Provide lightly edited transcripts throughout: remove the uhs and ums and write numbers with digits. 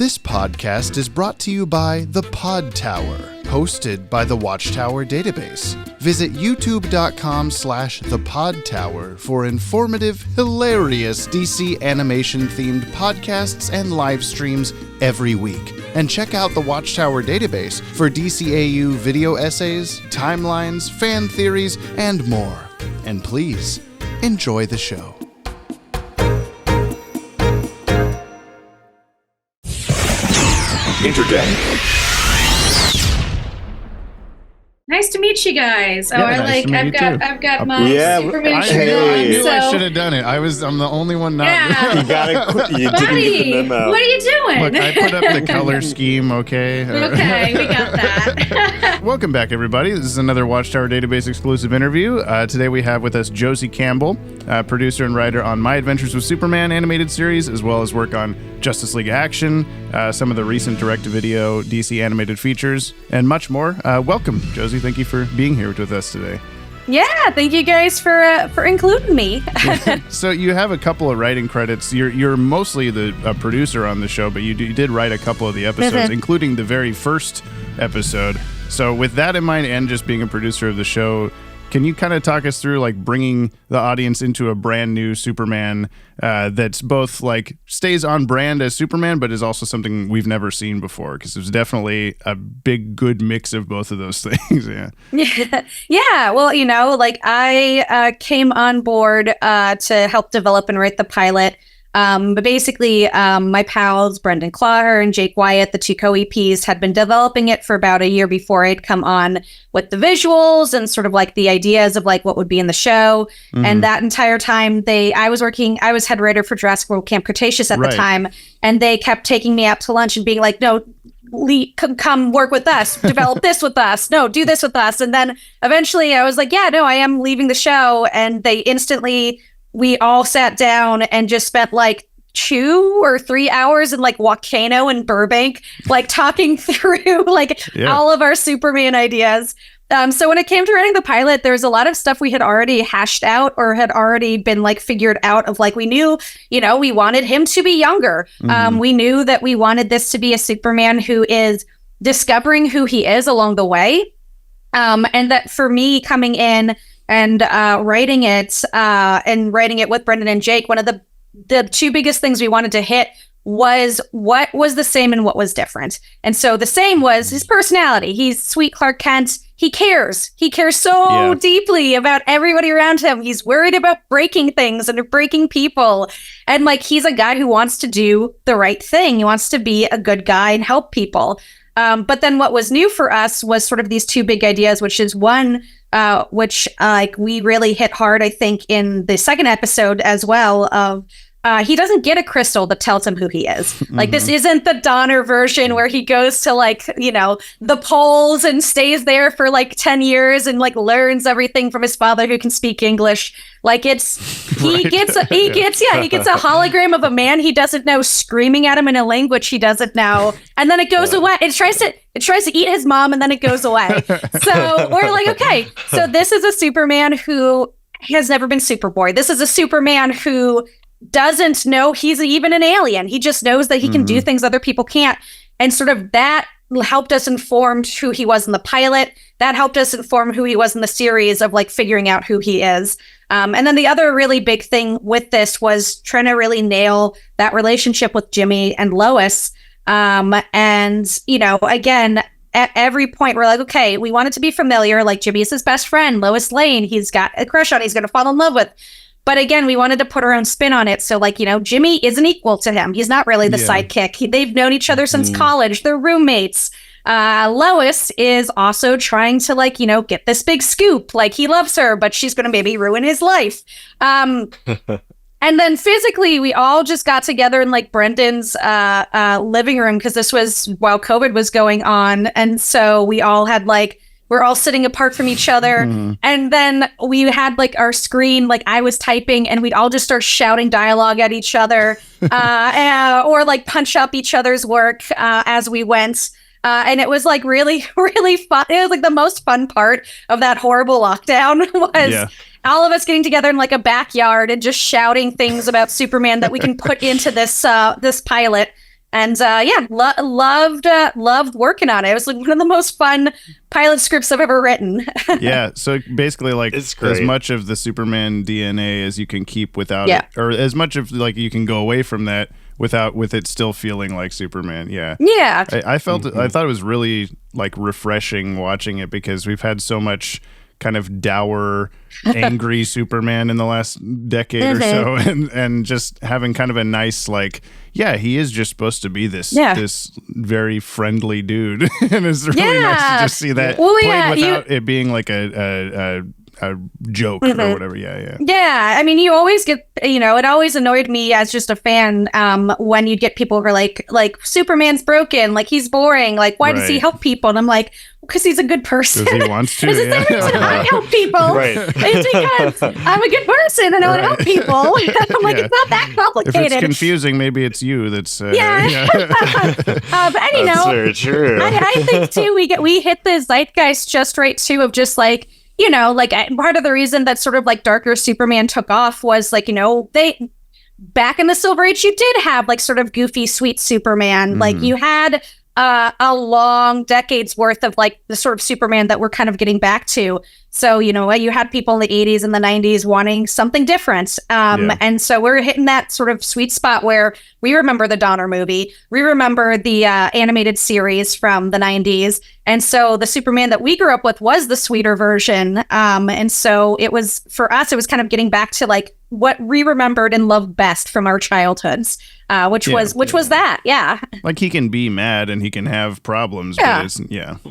This podcast is brought to you by the Podtower, hosted by the Watchtower Database. Visit youtube.com/thepodtower for informative, hilarious DC animation-themed podcasts and live streams every week. And check out the Watchtower Database for DCAU video essays, timelines, fan theories, and more. And please, enjoy the show. Intergang. Nice to meet you guys. Yeah, I've got my Superman shirt on. I knew I should have done it. I'm the only one not. Yeah. You didn't get the memo. What are you doing? Look, I put up the color scheme, okay? Okay, we got that. Welcome back, everybody. This is another Watchtower Database exclusive interview. Today we have with us Josie Campbell, producer and writer on My Adventures with Superman animated series, as well as work on Justice League Action, some of the recent direct-to-video DC animated features, and much more. Welcome, Josie. Thank you for being here with us today. Yeah, thank you guys for including me. So you have a couple of writing credits. You're mostly the producer on the show, but you did write a couple of the episodes, including the very first episode. So with that in mind, and just being a producer of the show, can you kind of talk us through like bringing the audience into a brand new Superman that's both like stays on brand as Superman, but is also something we've never seen before? Because there's definitely a big, good mix of both of those things. Yeah. Well, like I came on board to help develop and write the pilot. But basically, my pals, Brendan Clawher and Jake Wyatt, the two co-EPs, had been developing it for about a year before I'd come on with the visuals and sort of like the ideas of like what would be in the show. Mm-hmm. And that entire time I was head writer for Jurassic World Camp Cretaceous at the time. And they kept taking me out to lunch and being like, no, come work with us, develop this with us. No, do this with us. And then eventually I was like, yeah, no, I am leaving the show. And we all sat down and just spent like 2 or 3 hours in like Volcano and Burbank, like talking through all of our Superman ideas. So when it came to writing the pilot, there was a lot of stuff we had already hashed out or had already been like figured out of like, we knew, we wanted him to be younger. Mm-hmm. We knew that we wanted this to be a Superman who is discovering who he is along the way. And that for me coming in and writing it with Brendan and Jake, one of the two biggest things we wanted to hit was what was the same and what was different. And so the same was his personality. He's sweet Clark Kent. He cares so deeply about everybody around him. He's worried about breaking things and breaking people. And like, he's a guy who wants to do the right thing. He wants to be a good guy and help people. But then what was new for us was sort of these two big ideas, which is one, which we really hit hard, I think, in the second episode as well, of he doesn't get a crystal that tells him who he is. Mm-hmm. Like, this isn't the Donner version where he goes to the poles and stays there for 10 years and learns everything from his father who can speak English. Like, he gets a hologram of a man he doesn't know screaming at him in a language he doesn't know, and then it goes away. It tries to eat his mom, and then it goes away. So we're like, okay, so this is a Superman who has never been Superboy. This is a Superman who doesn't know he's even an alien. He just knows that he can do things other people can't. And sort of that helped us inform who he was in the pilot. That helped us inform who he was in the series of figuring out who he is. And then the other really big thing with this was trying to really nail that relationship with Jimmy and Lois. Again, at every point we're like, okay, we want it to be familiar. Like, Jimmy is his best friend, Lois Lane, he's got a crush on, he's going to fall in love with. But again, we wanted to put our own spin on it. So Jimmy isn't equal to him. He's not really the sidekick. They've known each other since college. They're roommates. Lois is also trying to get this big scoop. He loves her, but she's going to maybe ruin his life. And then physically, we all just got together in Brendan's living room, because this was while COVID was going on. And so we all had we're all sitting apart from each other. Mm-hmm. And then we had our screen, I was typing, and we'd all just start shouting dialogue at each other or punch up each other's work as we went. And it was really, really fun. It was the most fun part of that horrible lockdown was all of us getting together in a backyard and just shouting things about Superman that we can put into this pilot. And loved working on it. It was like one of the most fun pilot scripts I've ever written. Yeah, so basically like as much of the Superman DNA as you can keep without it, or as much of like you can go away from that with it still feeling like Superman. Yeah. I felt I thought it was really like refreshing watching it, because we've had so much kind of dour, angry Superman in the last decade or so, and just having kind of a nice like, he is just supposed to be this very friendly dude, and it's really nice to just see that played without it being like a joke or whatever. Yeah. I mean, you always get, it always annoyed me as just a fan when you'd get people who are like Superman's broken, like he's boring, like why does he help people? And I'm like, because he's a good person. Because he wants to. It's the same reason I help people. It's because I'm a good person and I want to help people. I'm like, it's not that complicated. If it's confusing, maybe it's you that's. But and, that's very true. I think too we hit the zeitgeist just right too, of just like, like part of the reason that sort of like darker Superman took off was like, they back in the Silver Age, you did have like sort of goofy, sweet Superman. Like you had a long decades worth of like the sort of Superman that we're kind of getting back to. So, you had people in the 80s and the 90s wanting something different. And so we're hitting that sort of sweet spot where we remember the Donner movie. We remember the animated series from the 90s. And so the Superman that we grew up with was the sweeter version. And so it was, for us, it was kind of getting back to like what we remembered and loved best from our childhoods, which was that. Yeah. Like he can be mad and he can have problems. But it's,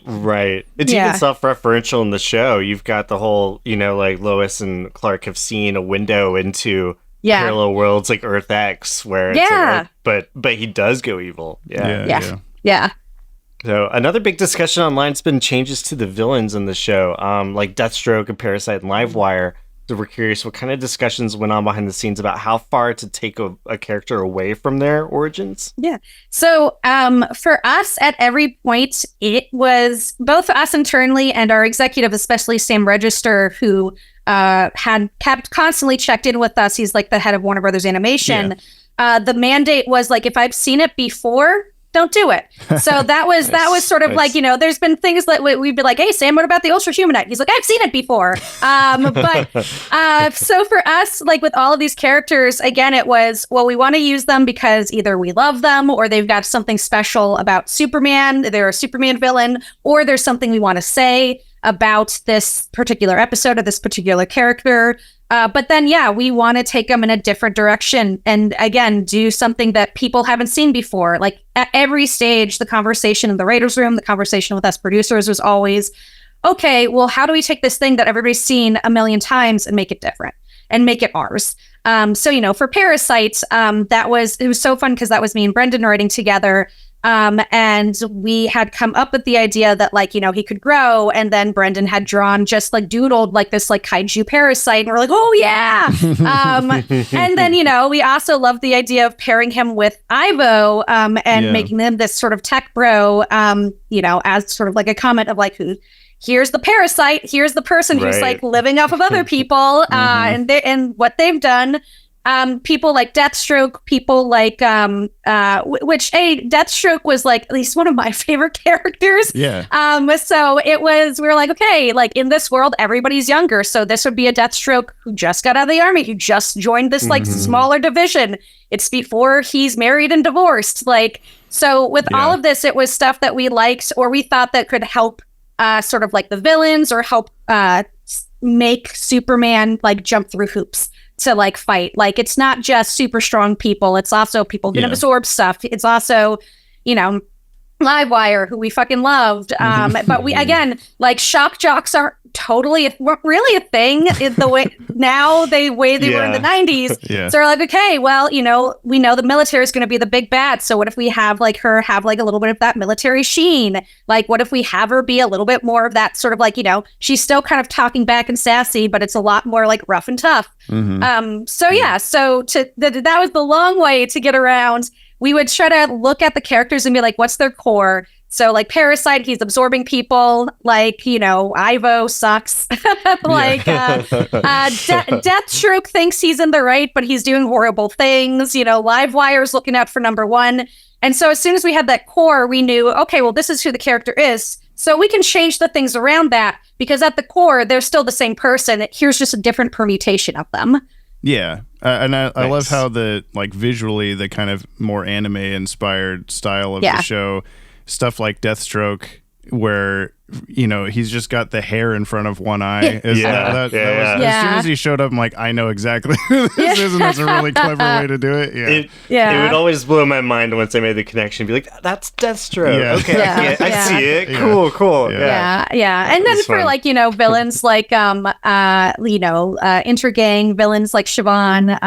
right. It's even self-referential in the show. You've got the whole, like Lois and Clark have seen a window into parallel worlds like Earth X, where it's like, but he does go evil. Yeah. So another big discussion online has been changes to the villains in the show, like Deathstroke and Parasite and Livewire. So we're curious what kind of discussions went on behind the scenes about how far to take a character away from their origins. Yeah. So for us at every point, it was both us internally and our executive, especially Sam Register, who had kept constantly checked in with us. He's like the head of Warner Brothers Animation. The mandate was like, if I've seen it before, don't do it. So that was sort of like, there's been things that we'd be like, hey, Sam, what about the Ultra Humanite? He's like, I've seen it before. So for us, like with all of these characters, again, it was, well, we want to use them because either we love them or they've got something special about Superman. They're a Superman villain, or there's something we want to say about this particular episode or this particular character. But then, we want to take them in a different direction and, again, do something that people haven't seen before. Like, at every stage, the conversation in the writer's room, the conversation with us producers was always, okay, well, how do we take this thing that everybody's seen a million times and make it different and make it ours? So, for Parasite, it was so fun because that was me and Brendan writing together. And we had come up with the idea that like, he could grow, and then Brendan had drawn just like doodled like this like kaiju parasite, and we're like, oh yeah. And then, we also loved the idea of pairing him with Ivo, and making them this sort of tech bro, as sort of like a comment of like, here's the parasite, here's the person who's like living off of other people, and what they've done. People like Deathstroke, people like Deathstroke was like at least one of my favorite characters. So it was, we were like, okay, like in this world everybody's younger, so this would be a Deathstroke who just got out of the army, who just joined this like smaller division. It's before he's married and divorced. Like, so with all of this, it was stuff that we liked or we thought that could help sort of like the villains or help make Superman like jump through hoops to like fight. Like, it's not just super strong people, it's also people who can absorb stuff. It's also, Livewire, who we fucking loved. But we, again, like shock jocks are totally really a thing the way they were in the 90s. So we're like, okay, well, we know the military is going to be the big bad. So what if we have like her have like a little bit of that military sheen? Like, what if we have her be a little bit more of that sort of like, she's still kind of talking back and sassy, but it's a lot more like rough and tough. So that was the long way to get around. We would try to look at the characters and be like, what's their core? So like Parasite, he's absorbing people. Like, Ivo sucks. Deathstroke thinks he's in the right, but he's doing horrible things. Livewire's looking out for number one. And so as soon as we had that core, we knew, okay, well, this is who the character is. So we can change the things around that because at the core, they're still the same person. Here's just a different permutation of them. Yeah. And I love how visually, the kind of more anime inspired style of the show, stuff like Deathstroke, where, he's just got the hair in front of one eye. As soon as he showed up, I'm like, I know exactly who this is, and that's a really clever way to do it. It would always blow my mind once I made the connection. Be like, that's Deathstroke. Yeah. Okay, I see it. Cool. Yeah. And then for villains like Intergang, villains like Siobhan,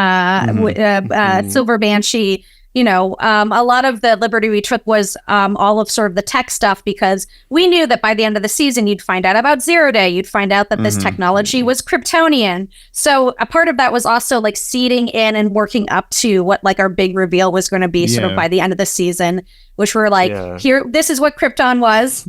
Silver Banshee. A lot of the liberty we took was all of sort of the tech stuff, because we knew that by the end of the season, you'd find out about Zero Day. You'd find out that this technology was Kryptonian. So a part of that was also like seeding in and working up to what like our big reveal was going to be sort of by the end of the season, which were like, here, this is what Krypton was,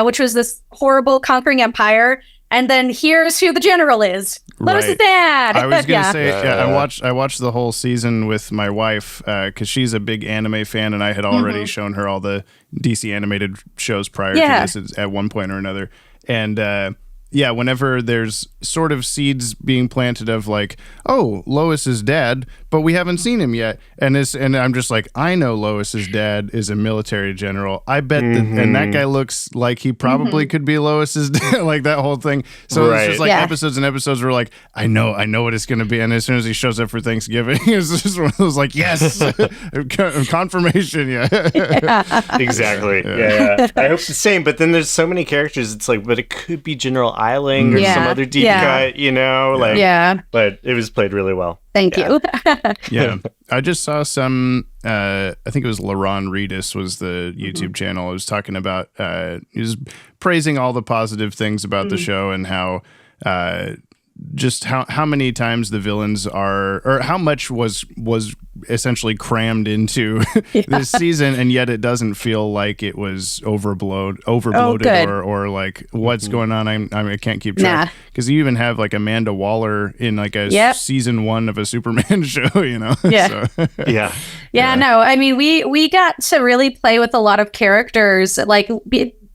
which was this horrible conquering empire. And then here's who the general is. Lois' dad. I was going to say, I watched the whole season with my wife because she's a big anime fan, and I had already shown her all the DC animated shows prior to this at one point or another. And whenever there's sort of seeds being planted of like, oh, Lois's dad, but we haven't seen him yet, and I'm just like, I know Lois's dad is a military general. I bet and that guy looks like he probably could be Lois's dad, like that whole thing. So it's just like episodes and episodes were like, I know what it's going to be, and as soon as he shows up for Thanksgiving, it's just one of those like, yes, confirmation, exactly, I hope the same. But then there's so many characters. It's like, but it could be General Eiling or some other deep cut, but it was played really well. Thank you. I just saw some, I think it was LaRon Reedus was the YouTube channel. It was talking about, he was praising all the positive things about the show and how, just how many times the villains are, or how much was essentially crammed into this season, and yet it doesn't feel like it was overbloated or like what's going on. I can't keep track because you even have like Amanda Waller in like a season 1 of a Superman show, No, I mean we got to really play with a lot of characters, like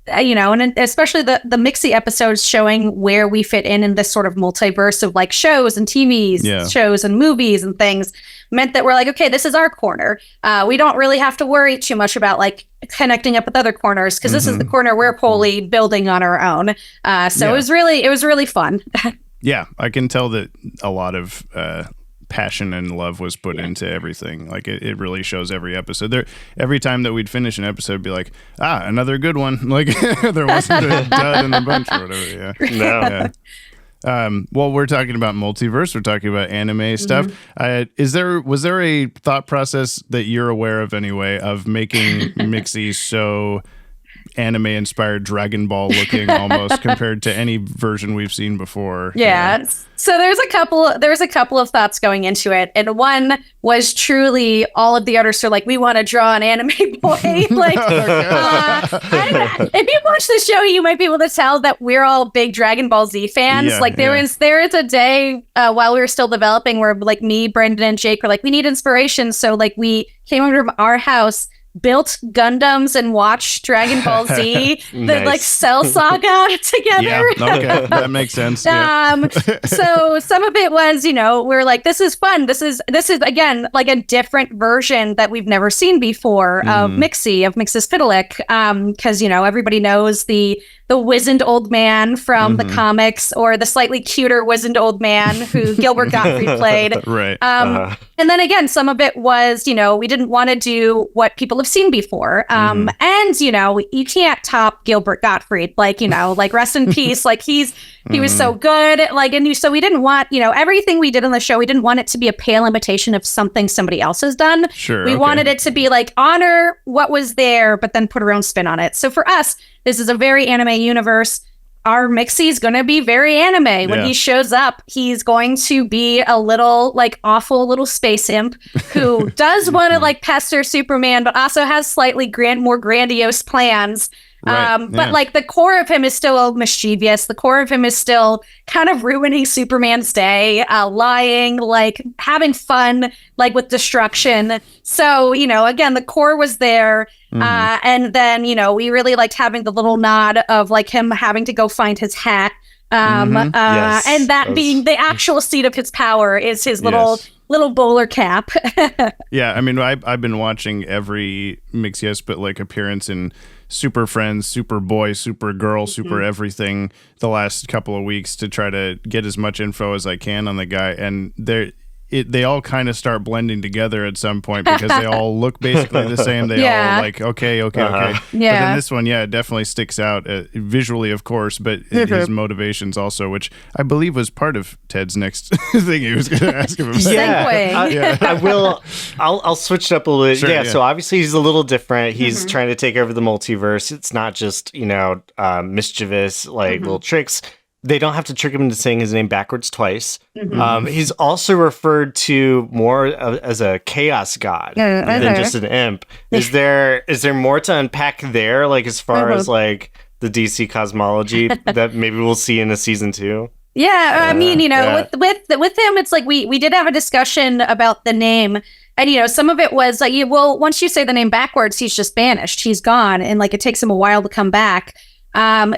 and especially the Mxy episodes showing where we fit in this sort of multiverse of like shows and TVs, shows and movies and things, meant that we're like, okay, this is our corner. We don't really have to worry too much about like connecting up with other corners, because this is the corner we're wholly building on our own. It was really fun. Yeah, I can tell that a lot of passion and love was put into everything. Like it really shows every episode. Every time that we'd finish an episode, it'd be like, another good one. Like there wasn't a dud in the bunch or whatever. Well, we're talking about multiverse. We're talking about anime stuff. Was there a thought process that you're aware of anyway of making Mxy so anime inspired Dragon Ball looking almost compared to any version we've seen before? So there's a couple of thoughts going into it, and one was truly all of the artists are like, we want to draw an anime boy. Like if you watch the show, you might be able to tell that we're all big Dragon Ball Z fans. There is a day while we were still developing where like me, Brendan, and Jake were like, we need inspiration, so like we came over to our house, built Gundams, and watched Dragon Ball Z, the like Cell Saga together. That makes sense. So some of it was, we're like, this is fun. This is again like a different version that we've never seen before of Mxyzptlk, because everybody knows the wizened old man from the comics, or the slightly cuter wizened old man who Gilbert Gottfried played. Right. And then again, some of it was, we didn't want to do what people have seen before. And, you can't top Gilbert Gottfried, like rest in peace. Like he was so good. Like, so we didn't want, everything we did on the show, we didn't want it to be a pale imitation of something somebody else has done. Sure. We wanted it to be like honor what was there, but then put our own spin on it. So for us, this is a very anime universe. Our Mxy is going to be very anime. When he shows up, he's going to be a little like awful little space imp who does want to like pester Superman, but also has slightly more grandiose plans. Right. But like the core of him is still mischievous. The core of him is still kind of ruining Superman's day, lying, like having fun, like with destruction. So, again, the core was there. And then, we really liked having the little nod of like him having to go find his hat. Yes. And that being the actual seat of his power is his little bowler cap. Yeah, I mean, I've been watching every Mxyzptlk appearance in Super Friends, Super Boy, Super Girl, Super Everything the last couple of weeks to try to get as much info as I can on the guy, and they all kind of start blending together at some point because they all look basically the same. They all like, okay. Yeah. But then this one, it definitely sticks out visually, of course, but his motivations also, which I believe was part of Ted's next thing he was going to ask him about. I will. I'll switch it up a little bit. Sure, So obviously he's a little different. He's trying to take over the multiverse. It's not just, mischievous, like little tricks. They don't have to trick him into saying his name backwards twice. He's also referred to more as a chaos god than just an imp. Is there more to unpack there, like as far as like the DC cosmology that maybe we'll see in a season 2? Yeah, I mean, with him, it's like we did have a discussion about the name, and some of it was like, once you say the name backwards, he's just banished, he's gone, and like it takes him a while to come back.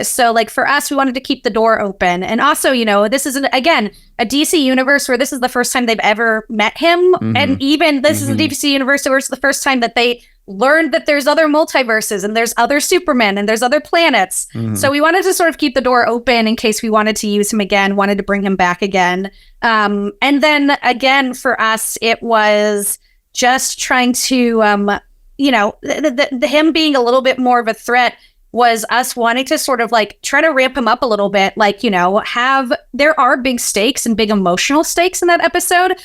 So like for us, we wanted to keep the door open. And also, this is again, a DC universe where this is the first time they've ever met him. And even this is a DC universe where it's the first time that they learned that there's other multiverses and there's other Supermen and there's other planets. So we wanted to sort of keep the door open in case we wanted to use him again, wanted to bring him back again. And then again, for us, it was just trying to, him being a little bit more of a threat was us wanting to sort of like try to ramp him up a little bit, like, there are big stakes and big emotional stakes in that episode.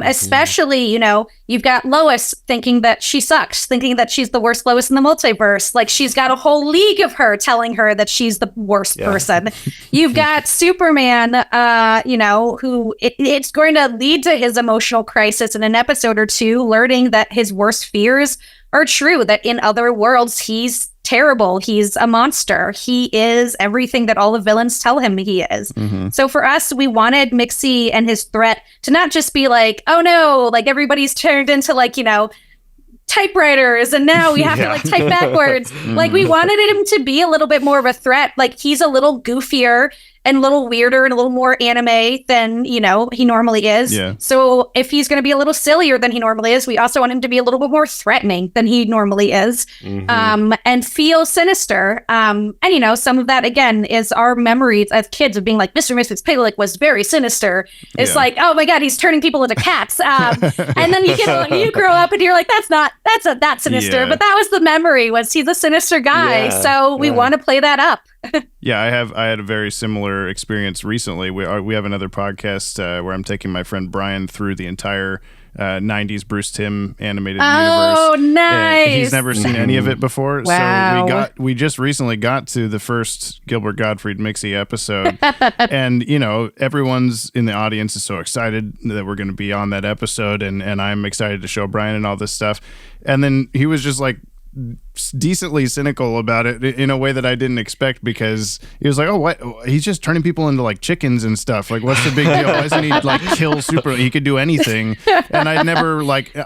Especially, you've got Lois thinking that she sucks, thinking that she's the worst Lois in the multiverse. Like she's got a whole league of her telling her that she's the worst person. You've got Superman, who it's going to lead to his emotional crisis in an episode or two, learning that his worst fears are true, that in other worlds, he's terrible. He's a monster. He is everything that all the villains tell him he is. So for us, we wanted Mxy and his threat to not just be like, oh no, like everybody's turned into like, typewriters and now we have to like type backwards. Like we wanted him to be a little bit more of a threat. Like he's a little goofier and a little weirder and a little more anime than, he normally is. So if he's going to be a little sillier than he normally is, we also want him to be a little bit more threatening than he normally is, and feel sinister. And, some of that, again, is our memories as kids of being like, Mr. Mxyzptlk was very sinister. It's like, oh my God, he's turning people into cats. And then you grow up and you're like, that's not that sinister. But that was the memory, was he's a sinister guy. So we want to play that up. I had a very similar experience recently. We have another podcast where I'm taking my friend Brian through the entire 90s Bruce Timm animated universe. Oh, nice. He's never seen any of it before. Wow. So we just recently got to the first Gilbert Gottfried Mxy episode. And, everyone's in the audience is so excited that we're going to be on that episode. And I'm excited to show Brian and all this stuff. And then he was just like, decently cynical about it in a way that I didn't expect, because he was like, oh, what? He's just turning people into like chickens and stuff. Like, what's the big deal? Why doesn't he like kill Super? He could do anything. And I never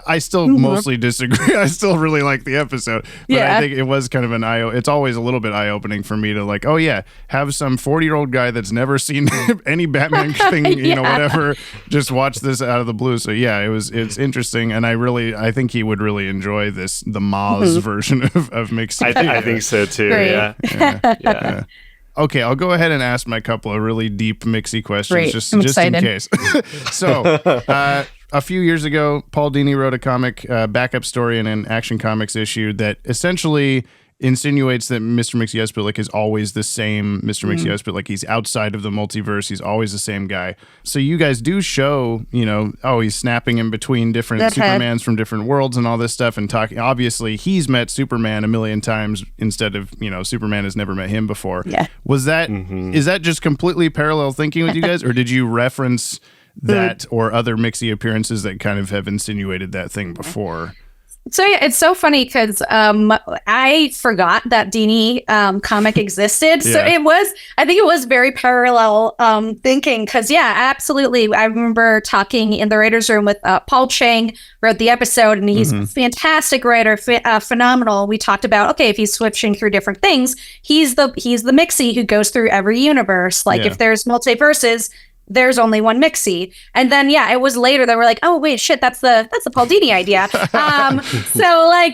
I still mostly disagree. I still really like the episode. But I think it was kind of it's always a little bit eye-opening for me to like, oh yeah, have some 40-year-old guy that's never seen any Batman thing, whatever, just watch this out of the blue. So yeah, it's interesting. And I think he would really enjoy the MAWS version of Mxy. I think so too. Yeah. Okay, I'll go ahead and ask my couple of really deep Mxy questions, just in case. So, a few years ago, Paul Dini wrote a comic backup story in an Action Comics issue that essentially insinuates that Mr. Mxyzptlk is always the same Mr. Mxyzptlk. He's outside of the multiverse. He's always the same guy. So you guys do show, he's snapping in between different Supermans from different worlds and all this stuff and talking. Obviously, he's met Superman a million times instead of, Superman has never met him before. Yeah. Was that, is that just completely parallel thinking with you guys, or did you reference that or other Mxy appearances that kind of have insinuated that thing before? So yeah, it's so funny because I forgot that Dini comic existed. So I think it was very parallel thinking because absolutely. I remember talking in the writers' room with Paul Chang, wrote the episode, and he's a fantastic writer, phenomenal. We talked about, okay, if he's switching through different things, he's the Mxy who goes through every universe. Like if there's multiverses, there's only one Mxy. And then it was later that we're like, oh wait, shit, that's the Paul Dini idea. So I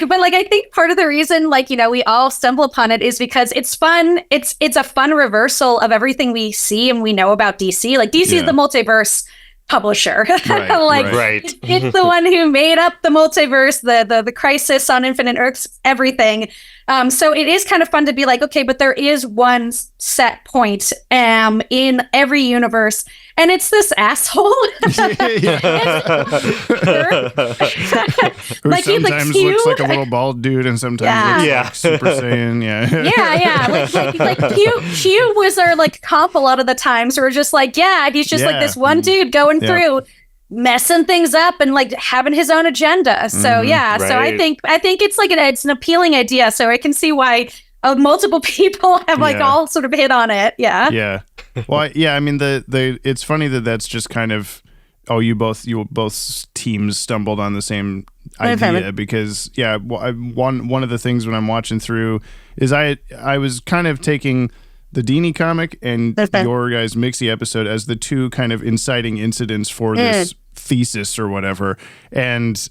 think part of the reason we all stumble upon it is because it's fun. It's a fun reversal of everything we see and we know about DC. Like DC is the multiverse publisher. Right. It's the one who made up the multiverse, the crisis on Infinite Earths, everything. So it is kind of fun to be like, okay, but there is one set point in every universe, and it's this asshole. Who sometimes looks like a little bald dude and sometimes looks like Super Saiyan. Q was our comp a lot of the times. We're just like, he's just like this one dude going through, messing things up and having his own agenda. So so I think it's it's an appealing idea. So I can see why multiple people have all sort of hit on it. Yeah. Well, I mean the it's funny that's just kind of you both teams stumbled on the same idea because one of the things when I'm watching through is I was kind of taking the Dini comic and your guys' Mxy episode as the two kind of inciting incidents for this thesis or whatever. And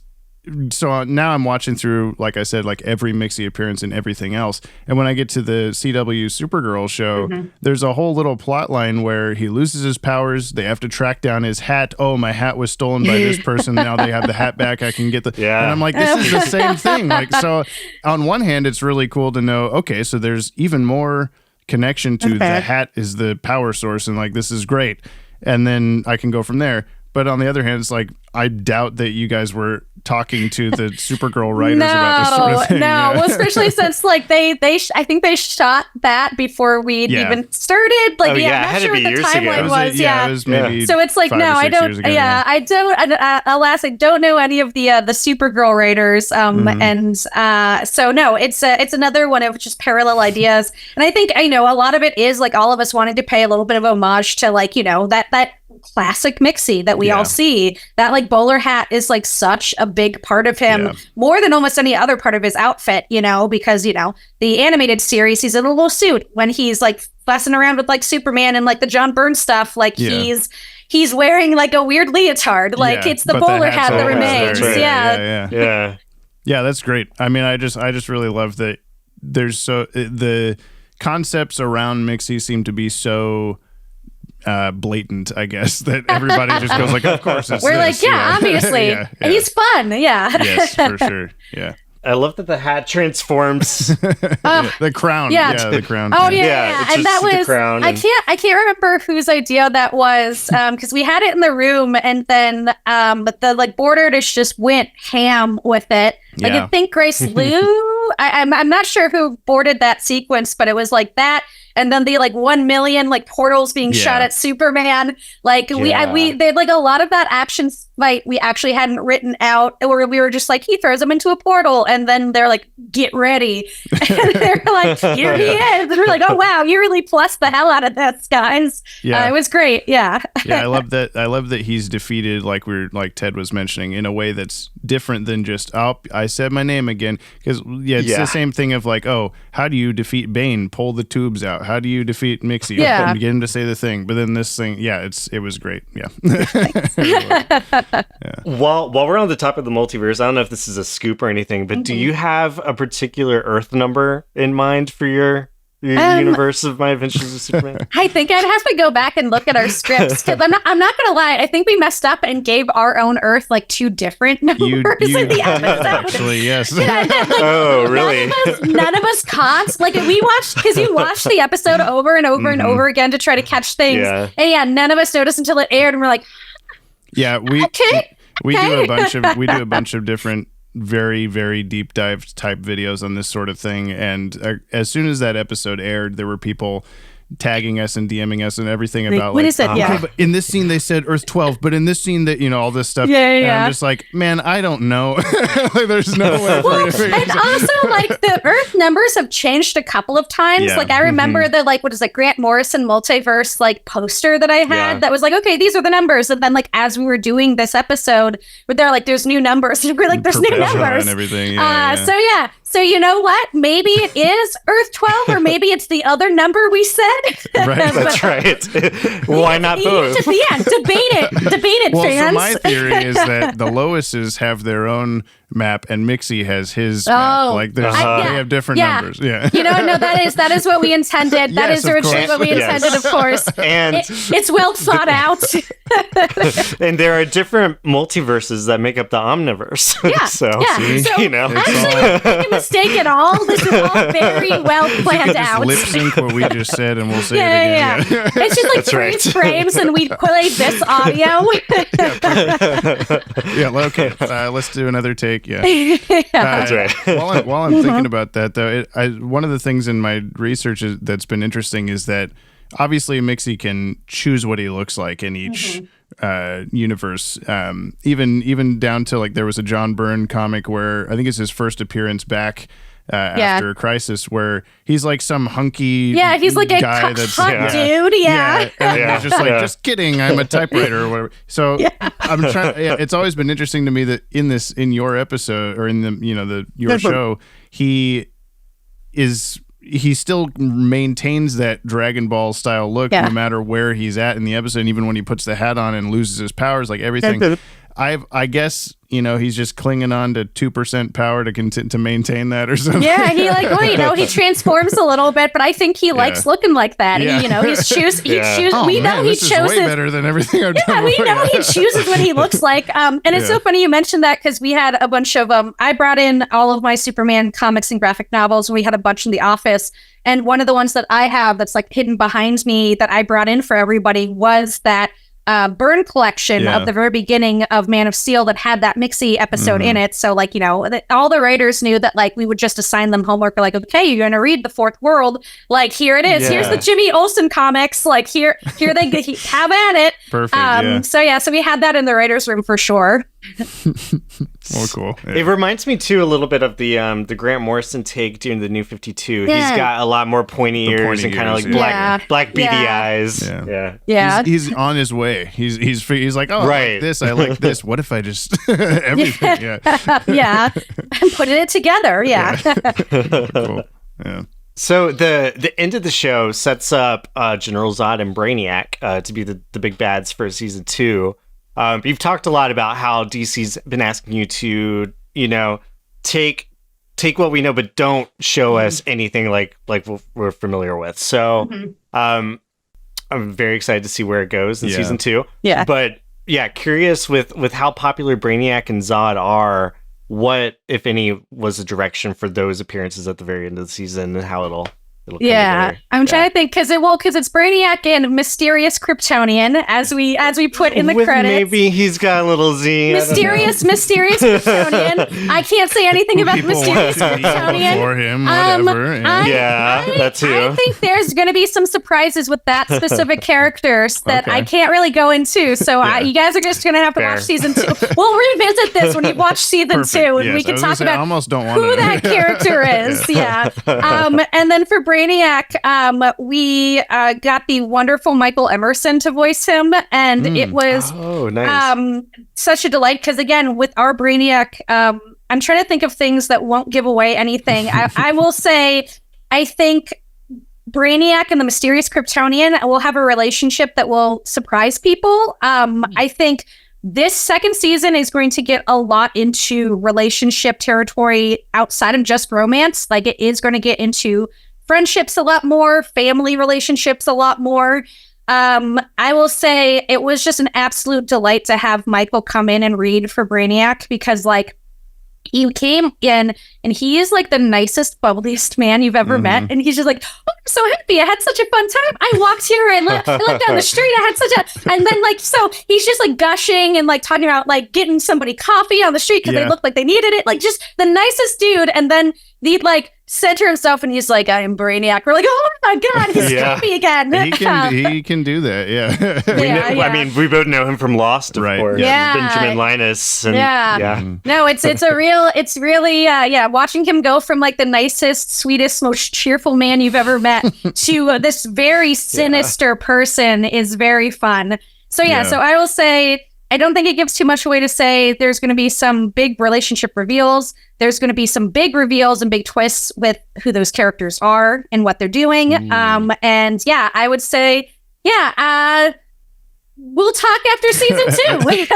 so now I'm watching through, like I said, every Mxy appearance and everything else. And when I get to the CW Supergirl show, there's a whole little plot line where he loses his powers. They have to track down his hat. Oh, my hat was stolen by this person. Now they have the hat back. I can get the... And I'm like, this is the same thing. So on one hand, it's really cool to know, okay, so there's even more connection to the hat is the power source, and this is great, and then I can go from there. But on the other hand, it's I doubt that you guys were talking to the Supergirl writers about this sort of thing. No, well, especially since I think they shot that before we'd even started. I'm not sure what the timeline was. It was maybe so it's no, I don't. Ago, I don't. Alas, I don't know any of the Supergirl writers. And so no, it's another one of just parallel ideas. And I think a lot of it is all of us wanted to pay a little bit of homage to that classic Mxy that we all see. That bowler hat is such a big part of him, more than almost any other part of his outfit, because the animated series, he's in a little suit when he's fussing around with Superman and the John Byrne stuff. He's wearing a weird leotard. It's the bowler hat that remains. Yeah, that's great. I mean, I just really love that there's the concepts around Mxy seem to be so blatant, I guess, that everybody just goes of course it's we're this. Obviously. He's fun. Yes, for sure. Yeah. I love that the hat transforms. The crown. The crown. Oh yeah. And that was I can't remember whose idea that was, because we had it in the room, and then but the border just went ham with it. I think Grace Liu. I'm not sure who boarded that sequence, but it was that. And then the 1 million portals being shot at Superman. We they a lot of that action fight we actually hadn't written out, where we were just he throws him into a portal, and then they're get ready, and they're here he is, and we're oh wow, you really plussed the hell out of this, guys. It was great. I love that he's defeated, Ted was mentioning, in a way that's different than just I said my name again, because it's the same thing of how do you defeat Bane? Pull the tubes out. How do you defeat Mxy? Get him to say the thing. But then this thing, it was great. While we're on the topic of the multiverse, I don't know if this is a scoop or anything, but do you have a particular Earth number in mind for your universe of My Adventures with Superman? I think I'd have to go back and look at our scripts, because I'm not gonna lie, I think we messed up and gave our own Earth two different numbers in the episode. Actually, yes. Oh, really? None of us caught. We watched, because you watched the episode over and over and over again to try to catch things. And none of us noticed until it aired, and we're we do a bunch of different very, very deep dive type videos on this sort of thing, and as soon as that episode aired, there were people tagging us and DMing us and everything about what like, is it? okay, but in this scene they said Earth 12, but in this scene that all this stuff. And I'm just like, man, I don't know. There's no way for me to figure and also like the Earth numbers have changed a couple of times. Yeah. Like I remember the like what is it, Grant Morrison Multiverse like poster that I had that was like, okay, these are the numbers. And then like as we were doing this episode, where they're like, there's new numbers, and we're like, there's new numbers and everything. So you know what? Maybe it is Earth 12, or maybe it's the other number we said. Right, that's right. Why not both? Debate it, well, fans. so my theory is that the Loises have their own map and Mxy has his map. Like they have different numbers. Yeah. No, that is what we intended. That is originally what we intended, of course. And it's well thought out. And there are different multiverses that make up the Omniverse. So actually, make a mistake at all. This is all very well planned out. Lip sync what we just said, and we'll say it again. Yeah. It's just like freeze frames, and we play this audio. Okay. Let's do another take. Yeah. That's right. While I'm thinking about that, though, one of the things in my research that's been interesting is that obviously Mxy can choose what he looks like in each universe, even down to like there was a John Byrne comic where I think it's his first appearance back after Crisis, where he's like some hunky he's like a guy that's dude and he's just like just kidding, I'm a typewriter or whatever. So I'm trying. It's always been interesting to me that in your episode or in the your show he still maintains that Dragon Ball style look no matter where he's at in the episode, and even when he puts the hat on and loses his powers, like everything. I guess he's just clinging on to 2% power to maintain that or something. Yeah, he transforms a little bit, but I think he likes looking like that. Yeah. He chooses. Oh, we know this he chooses. Is way better than everything I've done. We know he chooses what he looks like. And it's so funny you mentioned that because we had a bunch of I brought in all of my Superman comics and graphic novels, and we had a bunch in the office. And one of the ones that I have that's like hidden behind me that I brought in for everybody was that Byrne collection of the very beginning of Man of Steel that had that Mxy episode in it. So like, all the writers knew that like we would just assign them homework. Like, okay, you're going to read the Fourth World. Like, here it is. Here's the Jimmy Olsen comics. Like here they have at it. Perfect. So we had that in the writer's room for sure. Oh, cool. Yeah. It reminds me too a little bit of the Grant Morrison take during the New 52. He's got a lot more pointy ears and kind of like black beady eyes. Yeah. He's on his way. He's like, oh, I like this. What if I just everything? I'm putting it together. Cool. Yeah. So the end of the show sets up General Zod and Brainiac to be the big bads for season 2. You've talked a lot about how DC's been asking you to, take what we know, but don't show us anything like we're familiar with. So I'm very excited to see where it goes in season 2. Yeah. But curious with how popular Brainiac and Zod are, what, if any, was the direction for those appearances at the very end of the season and how it'll come together. I'm trying to think because it's Brainiac and mysterious Kryptonian as we put in the credits. Maybe he's got a little Z. Mysterious Kryptonian. I can't say anything about mysterious Kryptonian. For him, whatever. That too. I think there's going to be some surprises with that specific characters that I can't really go into. So you guys are just going to have to watch season 2. We'll revisit this when you watch season 2, and we can talk about who that character is. And then for Brainiac, we got the wonderful Michael Emerson to voice him, and it was such a delight because, again, with our Brainiac, I'm trying to think of things that won't give away anything. I will say, I think Brainiac and the mysterious Kryptonian will have a relationship that will surprise people. I think this second season is going to get a lot into relationship territory outside of just romance. Like, it is going to get into friendships a lot more, family relationships a lot more. I will say it was just an absolute delight to have Michael come in and read for Brainiac because, like, he came in and he is like the nicest, bubbliest man you've ever met. And he's just like, oh, I'm so happy. I had such a fun time. I walked here and I looked down the street. I had such a, and then like, so he's just like gushing and like talking about like getting somebody coffee on the street because they looked like they needed it. Like, just the nicest dude. And then the like center himself, and he's like, "I am Brainiac." We're like, "Oh my god, he's me again." He can do that. Yeah. I mean, we both know him from Lost, of course. Yeah. Benjamin Linus. And, No, it's really watching him go from like the nicest, sweetest, most cheerful man you've ever met to this very sinister person is very fun. So so I will say, I don't think it gives too much away to say there's going to be some big relationship reveals. There's going to be some big reveals and big twists with who those characters are and what they're doing. And I would say, we'll talk after season 2.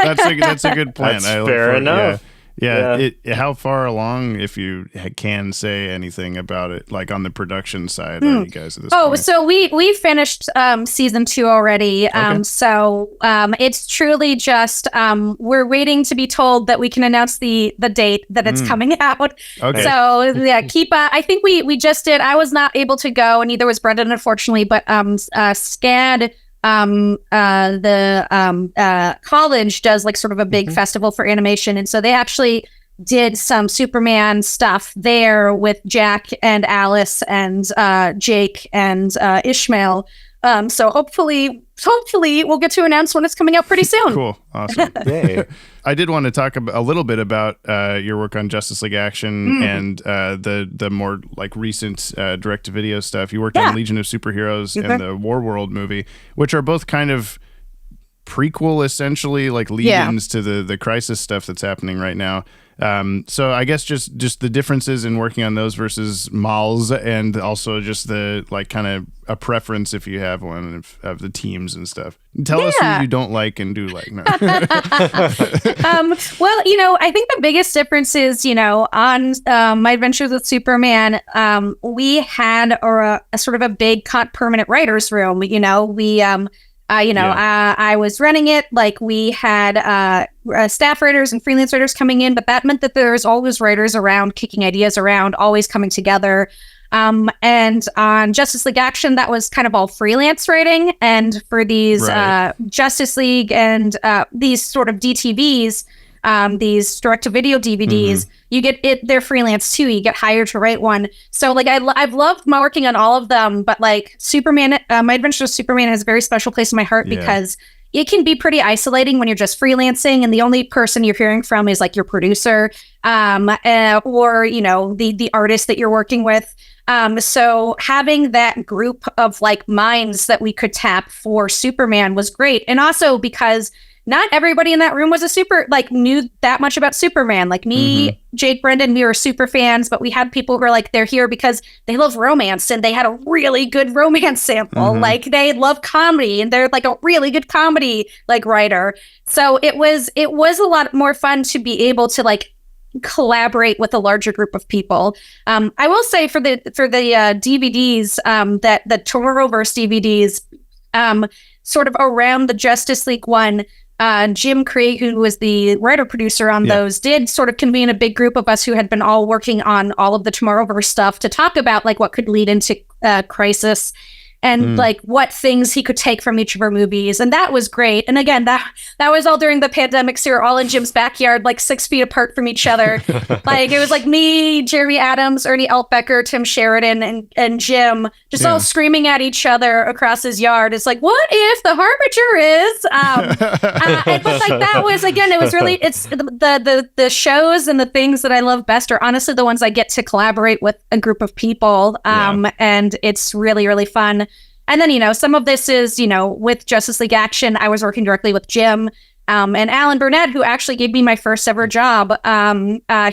That's a good plan. That's fair enough. Yeah. How far along, if you can say anything about it, like on the production side, are you guys at this point? So we finished season 2 already. So it's truly just we're waiting to be told that we can announce the date that it's coming out. Okay. So keep. I think we just did. I was not able to go, and neither was Brendan, unfortunately. But SCAD. The college does like sort of a big festival for animation, and so they actually did some Superman stuff there with Jack and Alice and Jake and Ishmael. So hopefully we'll get to announce when it's coming out pretty soon. Cool. Awesome. I did want to talk a little bit about your work on Justice League Action and the more like recent direct-to-video stuff. You worked on Legion of Superheroes and the Warworld movie, which are both kind of prequel, essentially, like lead-ins to the Crisis stuff that's happening right now. So I guess just the differences in working on those versus MAWS, and also just the like kind of a preference, if you have one, of the teams and stuff. Tell us who you don't like and do like. No. Well, I think the biggest difference is, on my adventures with Superman, we had a sort of a big permanent writers room. I was running it, like we had staff writers and freelance writers coming in, but that meant that there's always writers around kicking ideas around, always coming together. And on Justice League Action, that was kind of all freelance writing. And for these Justice League and these sort of DTVs, these direct-to-video DVDs, you get it. They're freelance too. You get hired to write one. So like I've loved working on all of them, but like Superman, my Adventures with Superman has a very special place in my heart because it can be pretty isolating when you're just freelancing and the only person you're hearing from is like your producer, or the artist that you're working with. So having that group of like minds that we could tap for Superman was great, and also because not everybody in that room was knew that much about Superman. Like me, Jake, Brendan, we were super fans, but we had people who were like, they're here because they love romance and they had a really good romance sample. Like they love comedy and they're like a really good comedy like writer. So it was a lot more fun to be able to like collaborate with a larger group of people. I will say for the DVDs, that the Tomorrowverse DVDs, sort of around the Justice League one, Jim Krieg, who was the writer-producer on those, did sort of convene a big group of us who had been all working on all of the Tomorrowverse stuff to talk about like what could lead into Crisis and like what things he could take from each of our movies. And that was great. And again, that was all during the pandemic. So we were all in Jim's backyard, like 6 feet apart from each other. Like it was like me, Jeremy Adams, Ernie Altbecker, Tim Sheridan, and Jim just all screaming at each other across his yard. It's like, what if the Harbinger is? But like that was, again, it was really, it's the shows and the things that I love best are honestly the ones I get to collaborate with a group of people. And it's really, really fun. And then, some of this is, with Justice League Action, I was working directly with Jim and Alan Burnett, who actually gave me my first ever job.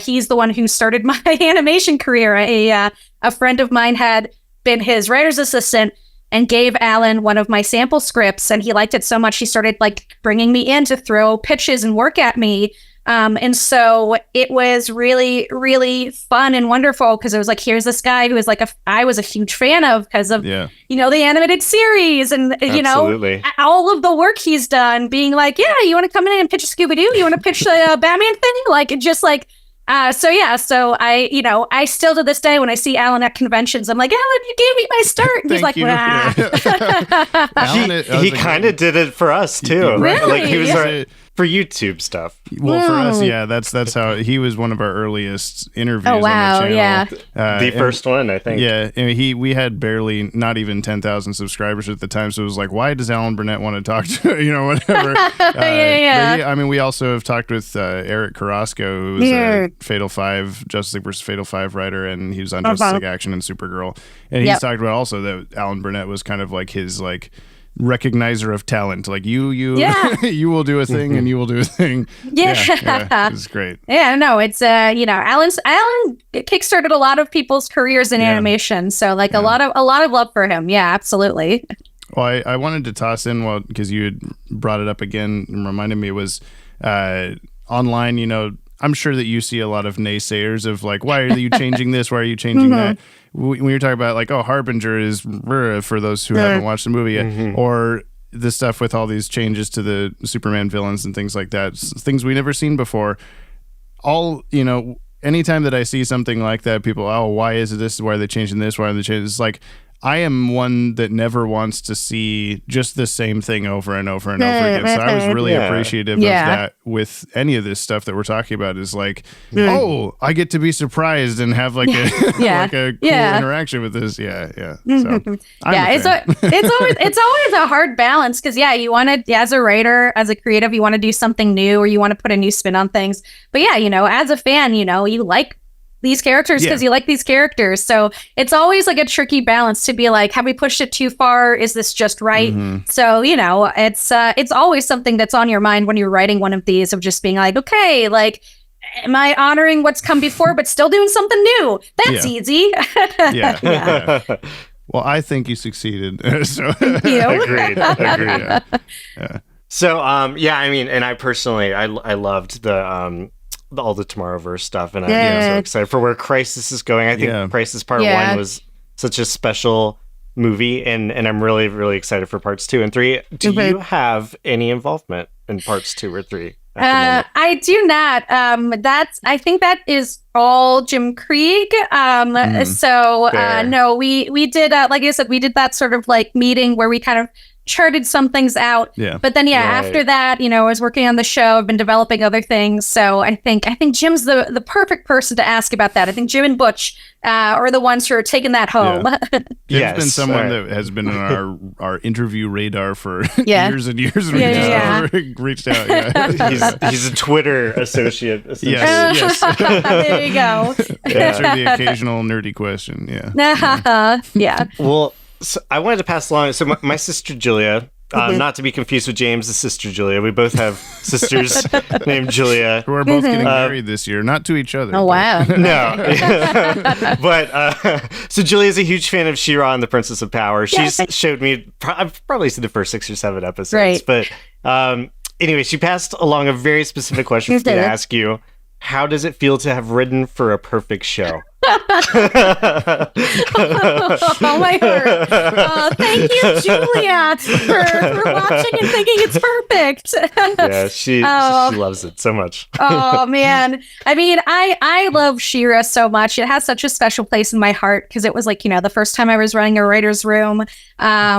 He's the one who started my animation career. A friend of mine had been his writer's assistant and gave Alan one of my sample scripts, and he liked it so much he started like bringing me in to throw pitches and work at me. And so it was really, really fun and wonderful because it was like, here's this guy who is like I was a huge fan of because of, the animated series and, all of the work he's done being like, you want to come in and pitch a Scooby-Doo? You want to pitch the Batman thing? Like, just like, so I still to this day, when I see Alan at conventions, I'm like, Alan, you gave me my start. And he's like, Alan, he kind of did it for us too. Really? Like he was for YouTube stuff. Well, for us, yeah, that's how he was one of our earliest interviews. Oh, wow, on the channel. yeah. The first one, I think. Yeah, and we had barely, not even 10,000 subscribers at the time, so it was like, why does Alan Burnett want to talk to, whatever. Yeah. We also have talked with Eric Carrasco, who was a Fatal 5, Justice League vs. Fatal 5 writer, and he was on Justice League Action and Supergirl. And he's talked about also that Alan Burnett was kind of like his, like, recognizer of talent, like you you will do a thing and you will do a thing. It's great. It's Alan kickstarted a lot of people's careers in animation, so like a lot of love for him. Absolutely. Well, I wanted to toss in, because you had brought it up again and reminded me, was online, I'm sure that you see a lot of naysayers of like, why are you changing this? Why are you changing that? When you're talking about like, Harbinger is for those who haven't watched the movie yet, or the stuff with all these changes to the Superman villains and things like that, things we never seen before. Anytime that I see something like that, people, why is it this? Why are they changing this? Why are they changing? It's like, I am one that never wants to see just the same thing over and over and over again. So I was really appreciative of that with any of this stuff that we're talking about, is like, I get to be surprised and have like a like a cool interaction with this. So it's always a hard balance, because you want to, as a writer, as a creative, you want to do something new, or you want to put a new spin on things. But as a fan, you like these characters because you like these characters. So it's always like a tricky balance to be like, have we pushed it too far? Is this just right? So, it's always something that's on your mind when you're writing one of these, of just being like, okay, like, am I honoring what's come before, but still doing something new? That's easy. Well, I think you succeeded. So. Agreed. So, and I personally, I loved all the Tomorrowverse stuff, and I'm so excited for where Crisis is going. I think Crisis Part 1 was such a special movie, and I'm really, really excited for Parts 2 and 3. Do you have any involvement in Parts 2 or 3? I do not. I think that is all Jim Krieg. No, we did, like I said, we did that sort of like meeting where we kind of charted some things out. But then after that, I was working on the show. I've been developing other things. So I think Jim's the perfect person to ask about that. I think Jim and Butch are the ones who are taking that home. Jim's been someone that has been on our interview radar for years and years, and we just never reached out. He's a Twitter associate. Yes. There you go. Answer the occasional nerdy question. Well, so I wanted to pass along. So my sister Julia, not to be confused with James' sister Julia. We both have sisters named Julia, who are both getting married this year, not to each other. Oh, wow. No. But so Julia's a huge fan of She-Ra and the Princess of Power. She's showed me, I've probably seen the first 6 or 7 episodes. But anyway, she passed along a very specific question for me to ask you. How does it feel to have written for a perfect show? Oh my heart. Thank you, Julia, for watching and thinking it's perfect. She loves it so much. Oh man. I mean, I love She-Ra so much. It has such a special place in my heart, because it was like, the first time I was running a writer's room. I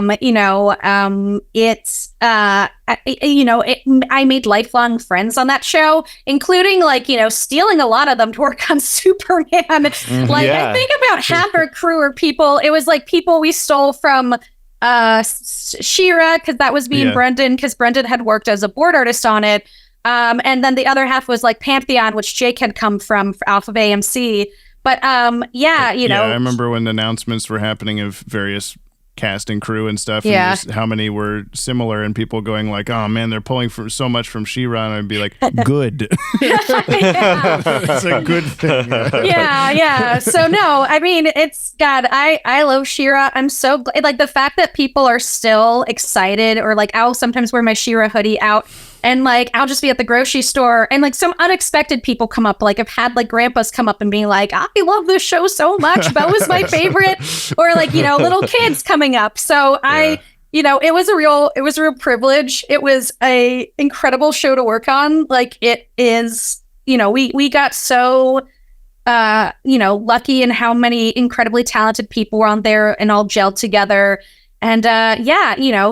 made lifelong friends on that show, including stealing a lot of them to work on Superman. I think about half our crew are people. It was like people we stole from She-Ra, because that was me and Brendan, because Brendan had worked as a board artist on it. And then the other half was like Pantheon, which Jake had come from off of AMC. But I remember when the announcements were happening of various cast and crew and stuff, and just how many were similar, and people going like, oh man, they're pulling so much from She-Ra, and I'd be like, good. It's a good thing. So no, I mean, I love She-Ra. I'm so glad, like, the fact that people are still excited, or like, I'll sometimes wear my She-Ra hoodie out, and like, I'll just be at the grocery store, and like some unexpected people come up. Like, I've had like grandpas come up and being like, I love this show so much. That was my favorite. Or like, little kids coming up. So it was a real privilege. It was a incredible show to work on. Like, it is, we got so lucky in how many incredibly talented people were on there and all gelled together. And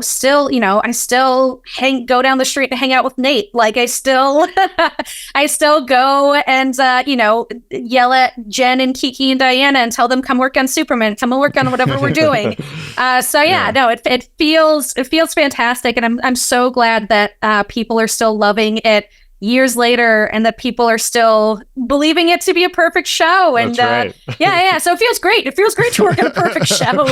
still, I still go down the street and hang out with Nate. Like I still go and yell at Jen and Kiki and Diana and tell them come work on Superman, come and work on whatever we're doing. It feels fantastic, and I'm so glad that people are still loving it years later, and that people are still believing it to be a perfect show. And That's right. So it feels great. It feels great to work on a perfect show.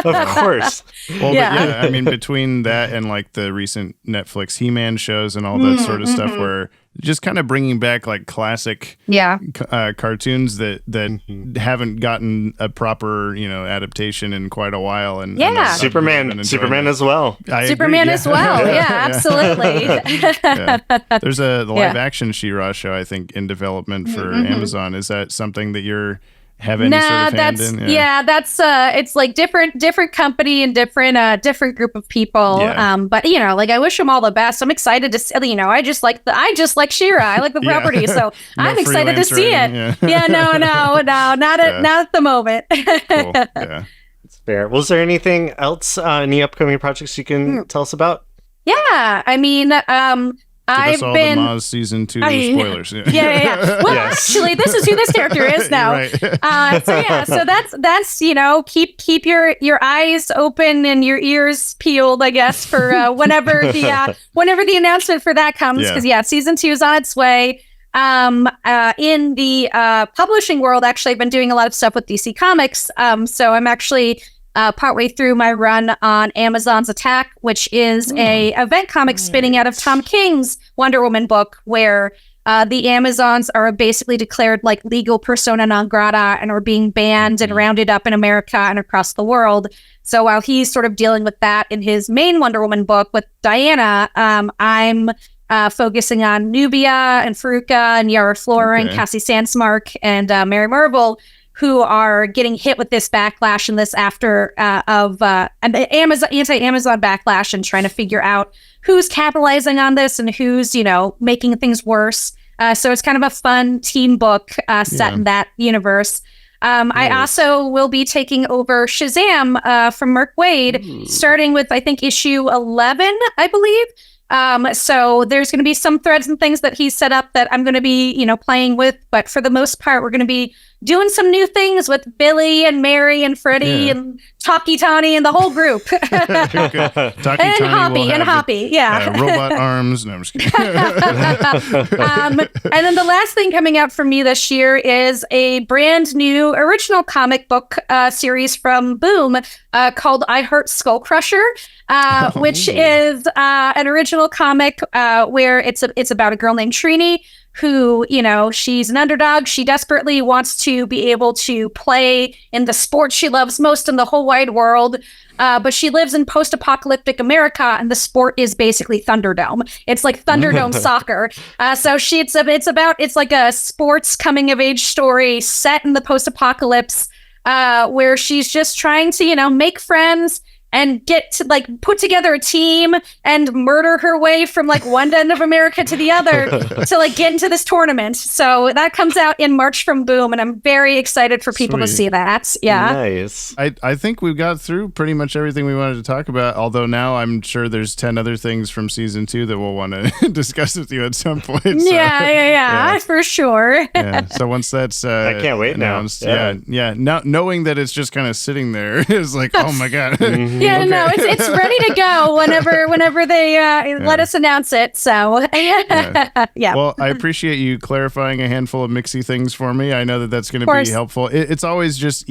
Of course. Well, I mean, between that and like the recent Netflix He-Man shows and all that sort of stuff, where just kind of bringing back like classic cartoons that haven't gotten a proper adaptation in quite a while, and Superman as well. Superman as well. Absolutely. There's a live action She-Ra show, I think, in development for Amazon. Is that something that you're have any sort of hand in? That's it's like different company and different group of people. But I wish them all the best. I'm excited to see. I just like She-Ra. I like the property, so I'm excited to see it. Not at the moment. Cool. Yeah, it's fair. Was there anything else? Any upcoming projects you can tell us about? Yeah, I mean, Give us all the MAWS season 2 spoilers. Well, actually, this is who this character is now. Right. So that's keep your eyes open and your ears peeled, I guess, for whenever the announcement for that comes, because season 2 is on its way. In the publishing world, actually, I've been doing a lot of stuff with DC Comics. So I'm actually partway through my run on Amazon's Attack, which is a event comic spinning out of Tom King's Wonder Woman book, where the Amazons are basically declared like legal persona non grata and are being banned and rounded up in America and across the world. So while he's sort of dealing with that in his main Wonder Woman book with Diana, I'm focusing on Nubia and Faruka and Yara Flora and Cassie Sandsmark and Mary Marvel, who are getting hit with this backlash and this after anti-Amazon backlash, and trying to figure out who's capitalizing on this and who's, making things worse. So it's kind of a fun team book set in that universe. I also will be taking over Shazam from Mark Waid, starting with, I think, issue 11, I believe. So there's going to be some threads and things that he's set up that I'm going to be, playing with. But for the most part, we're going to be doing some new things with Billy and Mary and Freddie and Talkie Tawny and the whole group. Hoppy. Robot arms. No, I'm just kidding. And then the last thing coming out for me this year is a brand new original comic book series from Boom called I Heart Skull Crusher, which is an original comic where it's about a girl named Trini who, she's an underdog. She desperately wants to be able to play in the sport she loves most in the whole wide world. But she lives in post-apocalyptic America, and the sport is basically Thunderdome. It's like Thunderdome soccer. So it's like a sports coming-of-age story set in the post-apocalypse, where she's just trying to, make friends and get to put together a team and murder her way from one end of America to the other to get into this tournament. So that comes out in March from Boom, and I'm very excited for people to see that. Yeah. Nice. I think we've got through pretty much everything we wanted to talk about, although now I'm sure there's 10 other things from season 2 that we'll want to discuss with you at some point. So, yeah, for sure. So once that's I can't wait announced, now. Now knowing that it's just kind of sitting there is like, oh my God. Yeah, no, it's ready to go whenever they let us announce it. So, yeah. Well, I appreciate you clarifying a handful of Mxy things for me. I know that's going to be helpful. It's always just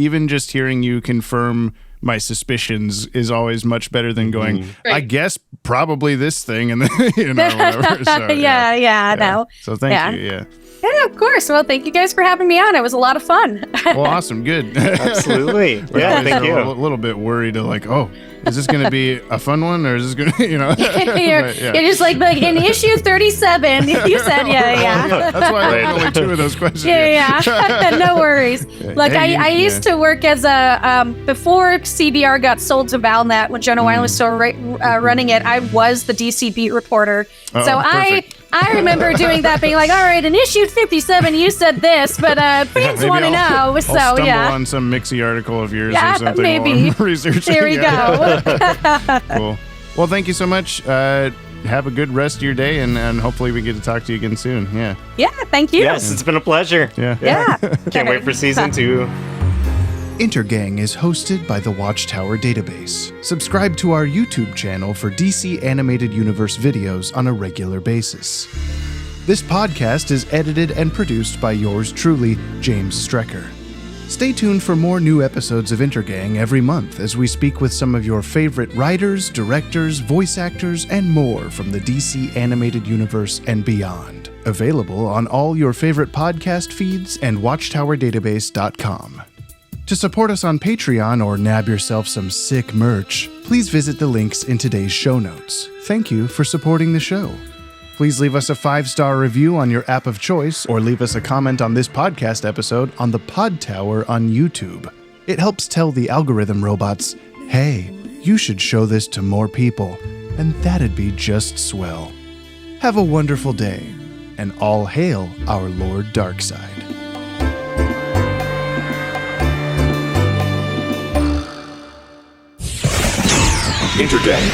hearing you confirm my suspicions is always much better than going, I guess probably this thing, and then, whatever. So, no. So thank you. Yeah, of course. Well, thank you guys for having me on. It was a lot of fun. Well, awesome. Good. Absolutely. Yeah, thank you. A little bit worried is this going to be a fun one, or is this going to, You're just like in issue 37, you said, That's why I only 2 of those questions. No worries. I used to work as before CBR got sold to Valnet, when Jenna Wine was still running it, I was the DC beat reporter. So I remember doing that, being like, all right, in issue 57, you said this, but fans want to know. I'll So, stumble yeah. on some Mxy article of yours Yeah, or something maybe. while I'm researching. There we go. Cool. Well, thank you so much. Have a good rest of your day, and hopefully we get to talk to you again soon. Yeah. Yeah, thank you. Yes, it's been a pleasure. Yeah. Can't wait for season 2. Intergang is hosted by the Watchtower Database. Subscribe to our YouTube channel for DC Animated Universe videos on a regular basis. This podcast is edited and produced by yours truly, James Strecker. Stay tuned for more new episodes of Intergang every month as we speak with some of your favorite writers, directors, voice actors, and more from the DC Animated Universe and beyond. Available on all your favorite podcast feeds and watchtowerdatabase.com. To support us on Patreon or nab yourself some sick merch, please visit the links in today's show notes. Thank you for supporting the show. Please leave us a 5-star review on your app of choice or leave us a comment on this podcast episode on the Podtower on YouTube. It helps tell the algorithm robots, hey, you should show this to more people, and that'd be just swell. Have a wonderful day, and all hail our Lord Darkseid. Intergang.